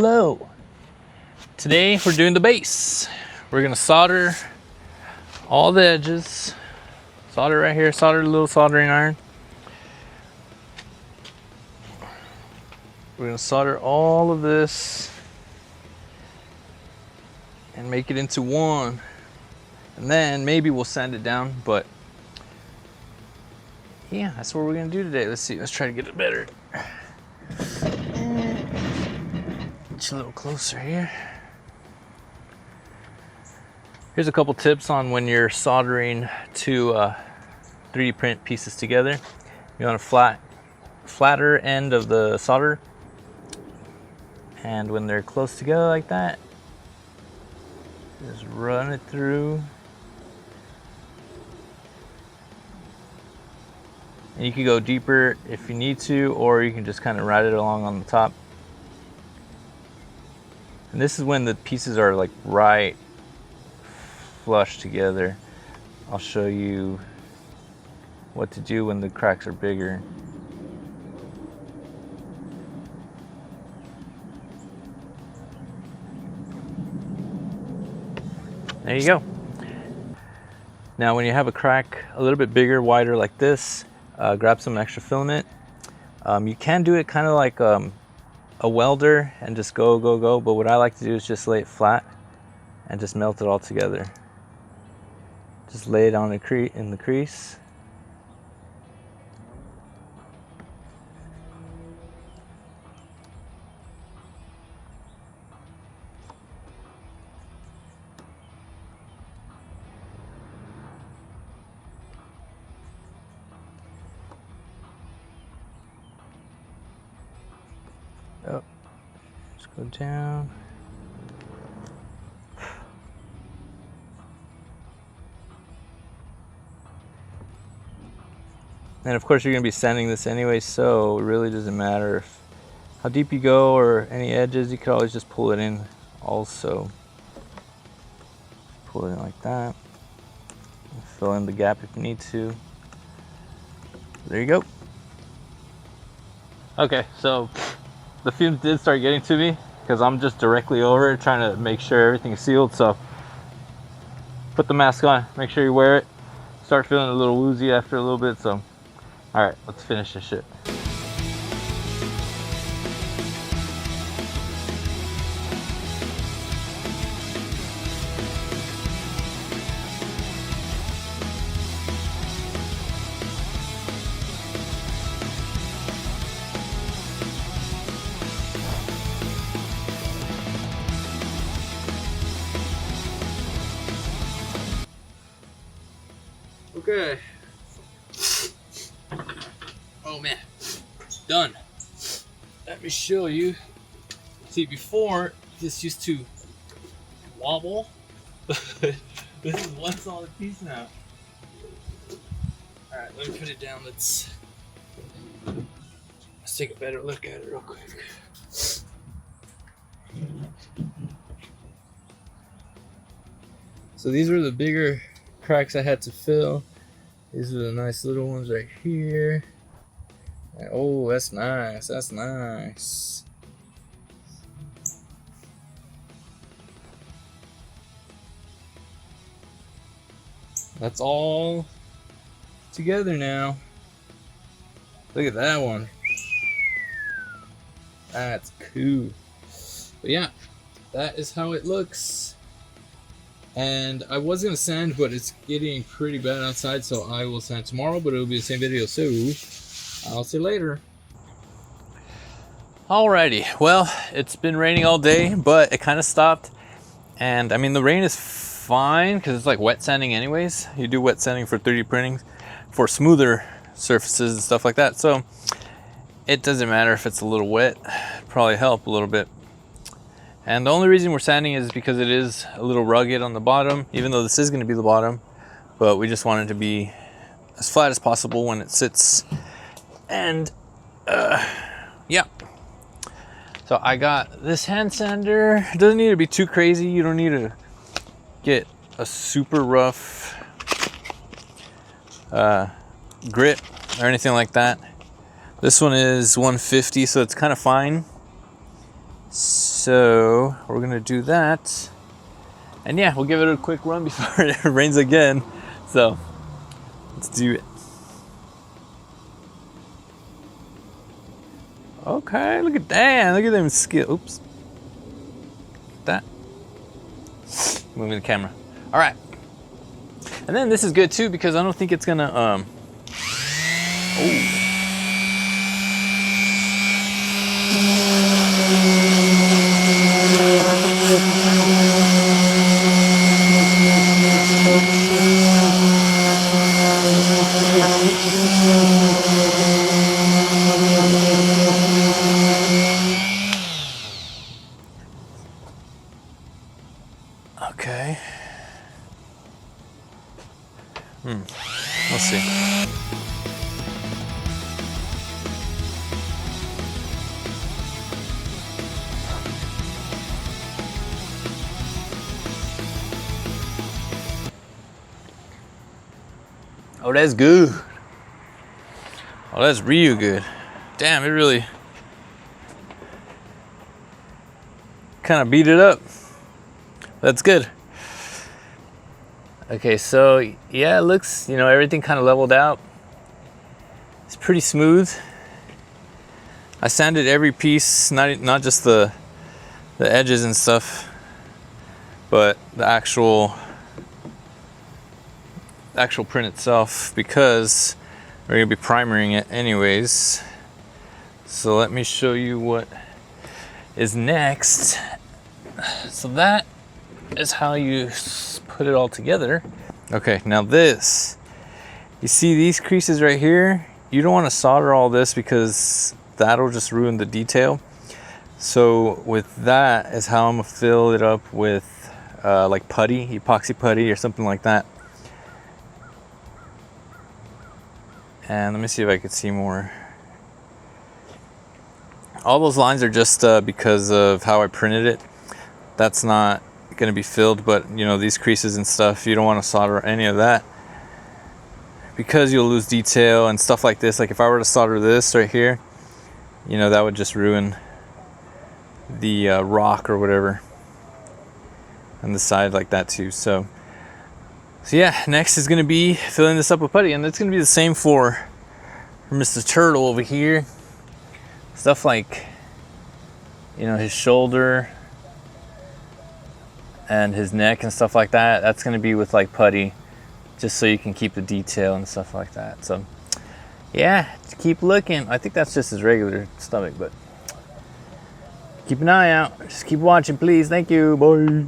Hello. Today we're doing the base. We're gonna solder all the edges. Solder right here, solder the little soldering iron. We're gonna solder all of this and make it into one. And then maybe we'll sand it down, but yeah, that's what we're gonna do today. Let's see, let's try to get it better. Just a little closer here. Here's a couple tips on when you're soldering two 3D print pieces together. You want a flatter end of the solder, and when they're close together like that, just run it through. And you can go deeper if you need to, or you can just kind of ride it along on the top. And this is when the pieces are like right flush together. I'll show you what to do when the cracks are bigger. There you go. Now when you have a crack a little bit bigger, wider like this, grab some extra filament. You can do it kind of like a welder and just go, but what I like to do is just lay it flat and just melt it all together. Just lay it on in the crease. Oh, just go down. And of course you're going to be sanding this anyway, so it really doesn't matter how deep you go or any edges. You could always just pull it in also. Pull it in like that. Fill in the gap if you need to. There you go. Okay, so the fumes did start getting to me because I'm just directly over it trying to make sure everything's sealed. So put the mask on, make sure you wear it. Start feeling a little woozy after a little bit, so all right, let's finish this shit. Okay. Oh man, done. Let me show you. See, before this used to wobble. This is one solid piece now. All right, let me put it down. Let's take a better look at it real quick. So these were the bigger cracks I had to fill. These are the nice little ones right here. Oh, that's nice. That's nice. That's all together now. Look at that one. That's cool. But yeah, that is how it looks. And I was gonna sand, but it's getting pretty bad outside, so I will sand tomorrow, but it'll be the same video, so I'll see you later. Alrighty, well, it's been raining all day, but it kind of stopped. And I mean, the rain is fine because it's like wet sanding anyways. You do wet sanding for 3D printing for smoother surfaces and stuff like that. So it doesn't matter if it's a little wet, it'll probably help a little bit. And the only reason we're sanding is because it is a little rugged on the bottom, even though this is going to be the bottom, but we just want it to be as flat as possible when it sits. And yeah, so I got this hand sander. It doesn't need to be too crazy. You don't need to get a super rough grit or anything like that. This one is 150, so it's kind of fine. So we're gonna do that. And yeah, we'll give it a quick run before it rains again. So let's do it. Okay, look at that. Look at them skill. Oops. That. Moving the camera. All right. And then this is good too because I don't think it's gonna oh. Okay. Let's see. Oh, that's good. Oh, that's real good. Damn, it really kind of beat it up. That's good. Okay, so yeah, it looks, everything kind of leveled out. It's pretty smooth. I sanded every piece, not just the edges and stuff, but the actual print itself, because we're gonna be primering it anyways. So let me show you what is next. So that is how you put it all together. Okay, now this, you see these creases right here? You don't want to solder all this because that'll just ruin the detail. So with that is how I'm gonna fill it up with like putty, epoxy putty or something like that. And let me see if I could see more. All those lines are just because of how I printed it. That's not going to be filled, but these creases and stuff, you don't want to solder any of that because you'll lose detail and stuff like this. Like if I were to solder this right here, that would just ruin the rock or whatever on the side like that too. So yeah, next is going to be filling this up with putty, and it's going to be the same for Mr. Turtle over here. Stuff like his shoulder and his neck and stuff like that, that's going to be with like putty, just so you can keep the detail and stuff like that. So yeah, keep looking. I think that's just his regular stomach, but keep an eye out. Just keep watching, please. Thank you. Bye.